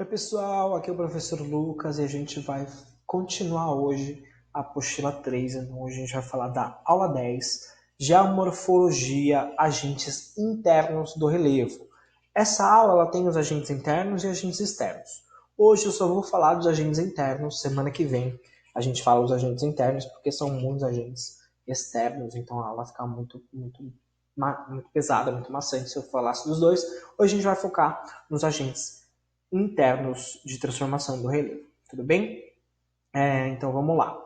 Oi pessoal, aqui é o professor Lucas e a gente vai continuar hoje a apostila 3. Então hoje a gente vai falar da aula 10, Geomorfologia, agentes internos do relevo. Essa aula ela tem os agentes internos e agentes externos. Hoje eu só vou falar dos agentes internos, semana que vem a gente fala dos agentes internos porque são muitos agentes externos, então a aula fica muito pesada, muito maçante se eu falasse dos dois. Hoje a gente vai focar nos agentes internos de transformação do relevo. Tudo bem? Então vamos lá.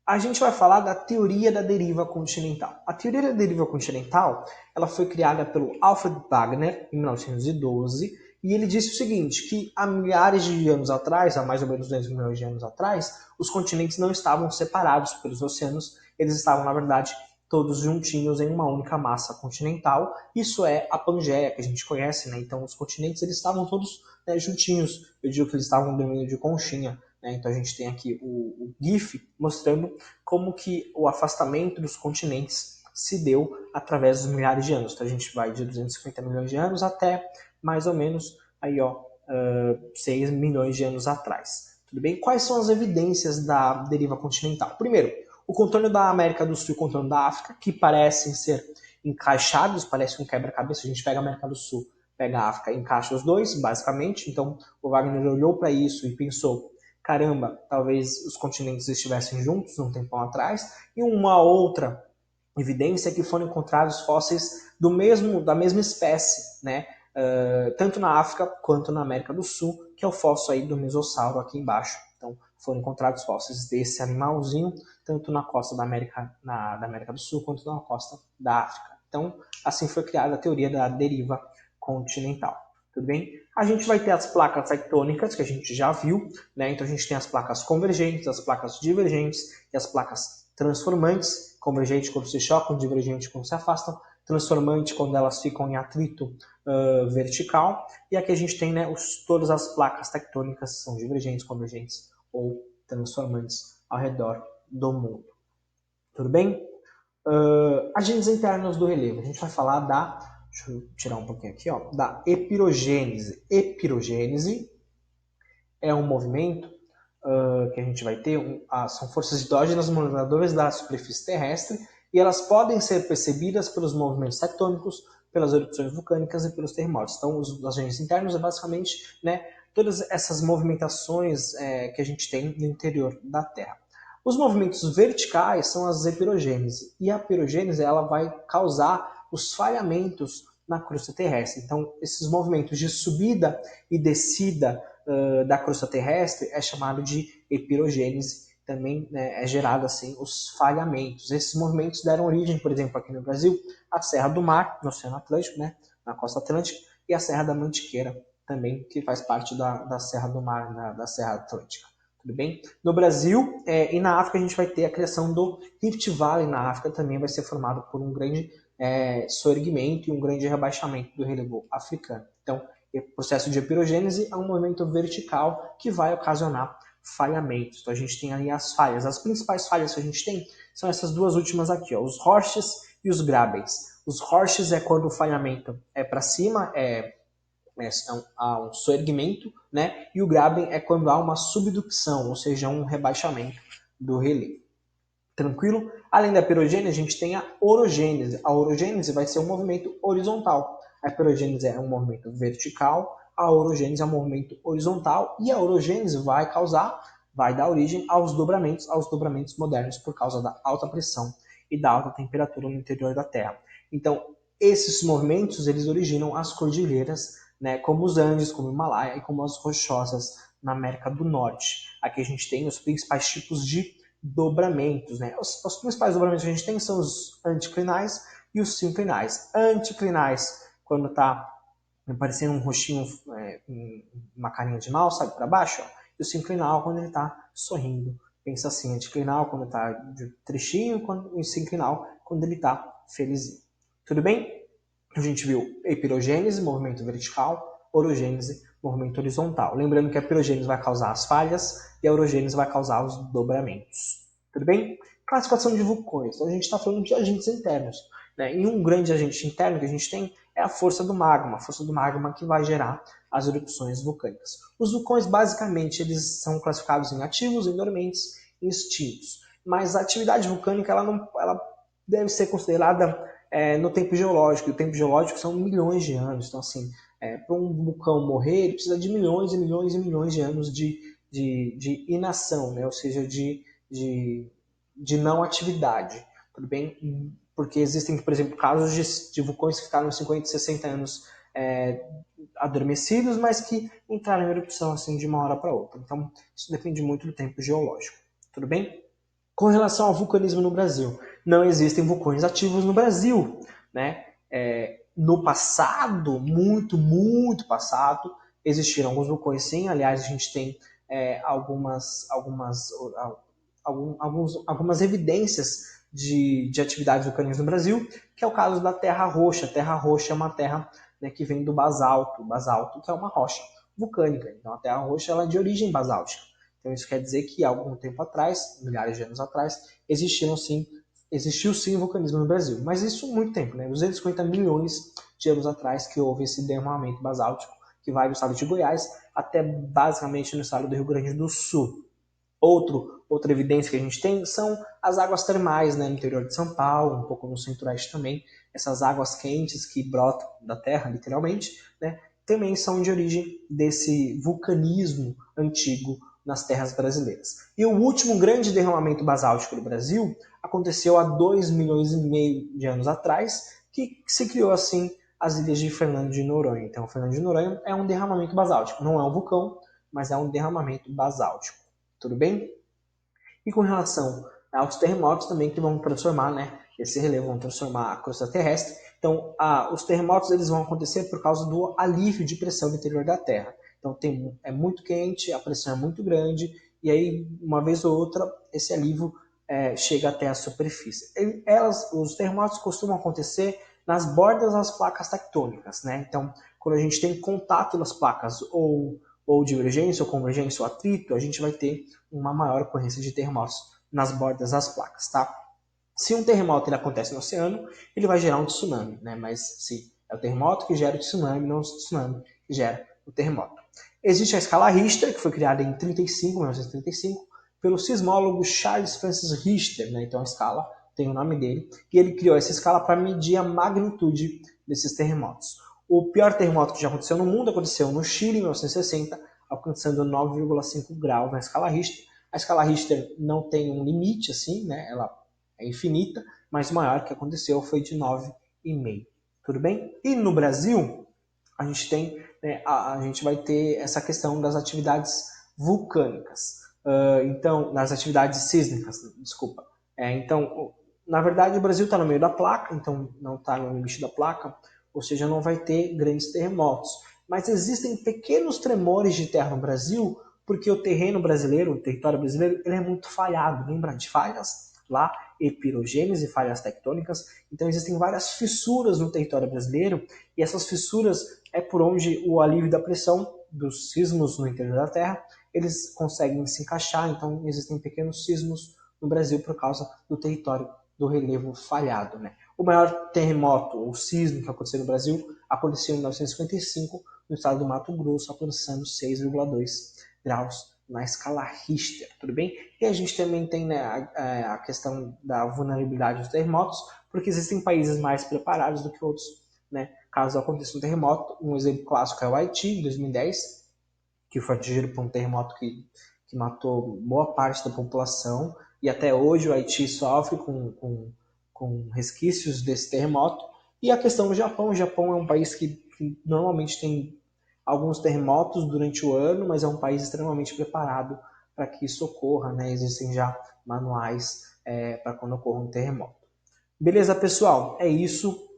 A gente vai falar da teoria da deriva continental. A teoria da deriva continental ela foi criada pelo Alfred Wegener em 1912 e ele disse o seguinte, que há milhares de anos atrás, há mais ou menos 2 milhões de anos atrás, os continentes não estavam separados pelos oceanos, eles estavam, na verdade, todos juntinhos em uma única massa continental. Isso é a Pangeia, que a gente conhece, né? Então, os continentes eles estavam todos juntinhos. Eu digo que eles estavam dormindo de conchinha. Né? Então, a gente tem aqui o GIF mostrando como que o afastamento dos continentes se deu através dos milhares de anos. Então, a gente vai de 250 milhões de anos até mais ou menos aí, 6 milhões de anos atrás. Tudo bem? Quais são as evidências da deriva continental? Primeiro, o contorno da América do Sul e o contorno da África, que parecem ser encaixados, parece um quebra-cabeça. A gente pega a América do Sul, pega a África e encaixa os dois, basicamente. Então, o Wagner olhou para isso e pensou, caramba, talvez os continentes estivessem juntos um tempão atrás. E uma outra evidência é que foram encontrados fósseis da mesma espécie, né? Tanto na África quanto na América do Sul, que é o fóssil aí do mesossauro aqui embaixo. Então, foram encontrados fósseis desse animalzinho, tanto na costa da América do Sul quanto na costa da África. Então, assim foi criada a teoria da deriva continental. Tudo bem? A gente vai ter as placas tectônicas, que a gente já viu, né? Então a gente tem as placas convergentes, as placas divergentes e as placas transformantes. Convergente quando se chocam, divergente quando se afastam, transformante quando elas ficam em atrito vertical. E aqui a gente tem, né, todas as placas tectônicas são divergentes, convergentes ou transformantes ao redor do mundo. Tudo bem? Agentes internos do relevo. A gente vai falar deixa eu tirar um pouquinho aqui, da epirogênese. Epirogênese é um movimento que a gente vai ter, são forças endógenas moldadoras da superfície terrestre e elas podem ser percebidas pelos movimentos tectônicos, pelas erupções vulcânicas e pelos terremotos. Então, os agentes internos é basicamente, né, todas essas movimentações que a gente tem no interior da Terra. Os movimentos verticais são as epirogênese, e a pirogênese ela vai causar os falhamentos na crosta terrestre. Então, esses movimentos de subida e descida da crosta terrestre é chamado de epirogênese. Também, né, é gerado assim os falhamentos. Esses movimentos deram origem, por exemplo, aqui no Brasil, à Serra do Mar, no Oceano Atlântico, né, na costa atlântica, e a Serra da Mantiqueira, também, que faz parte da Serra do Mar, da Serra Atlântica. Tudo bem? No Brasil e na África a gente vai ter a criação do Rift Valley na África, também vai ser formado por um grande soerguimento e um grande rebaixamento do relevo africano. Então, o processo de epirogênese é um movimento vertical que vai ocasionar falhamentos. Então a gente tem aí as falhas. As principais falhas que a gente tem são essas duas últimas aqui, os Roches e os Grabens. Os Roches é quando o falhamento é para cima, há um soerguimento, né? E o Graben é quando há uma subducção, ou seja, um rebaixamento do relevo. Tranquilo? Além da pirogênese, a gente tem a orogênese. A orogênese vai ser um movimento horizontal. A pirogênese é um movimento vertical, a orogênese é um movimento horizontal e a orogênese vai dar origem aos dobramentos modernos por causa da alta pressão e da alta temperatura no interior da Terra. Então, esses movimentos eles originam as cordilheiras, né, como os Andes, como o Himalaia e como as rochosas na América do Norte. Aqui a gente tem os principais tipos de dobramentos, né? Os principais dobramentos que a gente tem são os anticlinais e os sinclinais. Anticlinais, quando está parecendo um rostinho, uma carinha de mal, sabe, para baixo, ó. E o sinclinal, quando ele está sorrindo. Pensa assim, anticlinal, quando está de trechinho, e sinclinal, quando ele está felizinho. Tudo bem? A gente viu epirogênese, movimento vertical, orogênese, movimento horizontal. Lembrando que a pirogênese vai causar as falhas e a orogênese vai causar os dobramentos. Tudo bem? Classificação de vulcões. Então a gente está falando de agentes internos. Né? E um grande agente interno que a gente tem é a força do magma que vai gerar as erupções vulcânicas. Os vulcões, basicamente, eles são classificados em ativos, em dormentes e extintos. Mas a atividade vulcânica ela deve ser considerada no tempo geológico. E o tempo geológico são milhões de anos. Então, assim, para um vulcão morrer, ele precisa de milhões e milhões e milhões de anos de inação, né? Ou seja, de não atividade. Tudo bem? Porque existem, por exemplo, casos de vulcões que ficaram 50, 60 anos adormecidos, mas que entraram em erupção assim de uma hora para outra. Então, isso depende muito do tempo geológico. Tudo bem? Com relação ao vulcanismo no Brasil, não existem vulcões ativos no Brasil, né? No passado, muito passado, existiram alguns vulcões sim. Aliás, a gente tem algumas evidências de atividades vulcânicas no Brasil, que é o caso da Terra Roxa. A Terra Roxa é uma terra, né, que vem do basalto, que é uma rocha vulcânica. Então a Terra Roxa ela é de origem basáltica. Então isso quer dizer que há algum tempo atrás, milhares de anos atrás, existiu sim vulcanismo no Brasil. Mas isso há muito tempo, né? 250 milhões de anos atrás que houve esse derramamento basáltico que vai do estado de Goiás até basicamente no estado do Rio Grande do Sul. Outra evidência que a gente tem são as águas termais, né, no interior de São Paulo, um pouco no centro-oeste também. Essas águas quentes que brotam da terra, literalmente, né, também são de origem desse vulcanismo antigo nas terras brasileiras. E o último grande derramamento basáltico do Brasil aconteceu há 2,5 milhões de anos atrás, que se criou assim as ilhas de Fernando de Noronha. Então, Fernando de Noronha é um derramamento basáltico, não é um vulcão, mas é um derramamento basáltico. Tudo bem? E com relação aos terremotos também que vão transformar, né, esse relevo vão transformar a crosta terrestre. Então, os terremotos eles vão acontecer por causa do alívio de pressão no interior da Terra. Então, é muito quente, a pressão é muito grande, e aí, uma vez ou outra, esse alívio chega até a superfície. Os terremotos costumam acontecer nas bordas das placas tectônicas, né? Então, quando a gente tem contato nas placas ou divergência, ou convergência, ou atrito, a gente vai ter uma maior ocorrência de terremotos nas bordas das placas, tá? Se um terremoto ele acontece no oceano, ele vai gerar um tsunami, né? Mas se é o terremoto que gera o tsunami, não o tsunami que gera o terremoto. Existe a escala Richter, que foi criada em 1935, pelo sismólogo Charles Francis Richter, né? Então a escala tem o nome dele, e ele criou essa escala para medir a magnitude desses terremotos. O pior terremoto que já aconteceu no mundo aconteceu no Chile em 1960, alcançando 9,5 graus na escala Richter. A escala Richter não tem um limite, assim, né? Ela é infinita, mas o maior que aconteceu foi de 9,5. Tudo bem? E no Brasil, a gente tem, né, a gente vai ter essa questão das atividades vulcânicas. Então, das atividades sísmicas, desculpa. Então, na verdade, o Brasil está no meio da placa, então não está no limite da placa, ou seja, não vai ter grandes terremotos. Mas existem pequenos tremores de terra no Brasil, porque o terreno brasileiro, o território brasileiro, ele é muito falhado. Lembra de falhas lá? Epirogênese, falhas tectônicas. Então existem várias fissuras no território brasileiro, e essas fissuras é por onde o alívio da pressão dos sismos no interior da Terra, eles conseguem se encaixar. Então existem pequenos sismos no Brasil por causa do território do relevo falhado, né? O maior terremoto ou sismo que aconteceu no Brasil aconteceu em 1955 no estado do Mato Grosso, alcançando 6,2 graus na escala Richter, tudo bem? E a gente também tem, né, a questão da vulnerabilidade dos terremotos, porque existem países mais preparados do que outros, né? Caso aconteça um terremoto, um exemplo clássico é o Haiti, em 2010, que foi atingido por um terremoto que matou boa parte da população, e até hoje o Haiti sofre com resquícios desse terremoto. E a questão do Japão, o Japão é um país que normalmente tem alguns terremotos durante o ano, mas é um país extremamente preparado para que isso ocorra, né? Existem já manuais para quando ocorra um terremoto. Beleza, pessoal? É isso.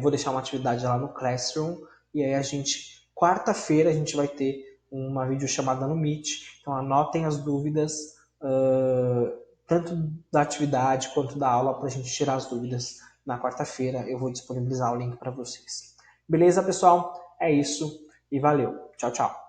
Vou deixar uma atividade lá no Classroom, e aí quarta-feira, a gente vai ter uma videochamada no Meet. Então anotem as dúvidas, tanto da atividade quanto da aula, para a gente tirar as dúvidas na quarta-feira. Eu vou disponibilizar o link para vocês. Beleza, pessoal? É isso e valeu. Tchau, tchau.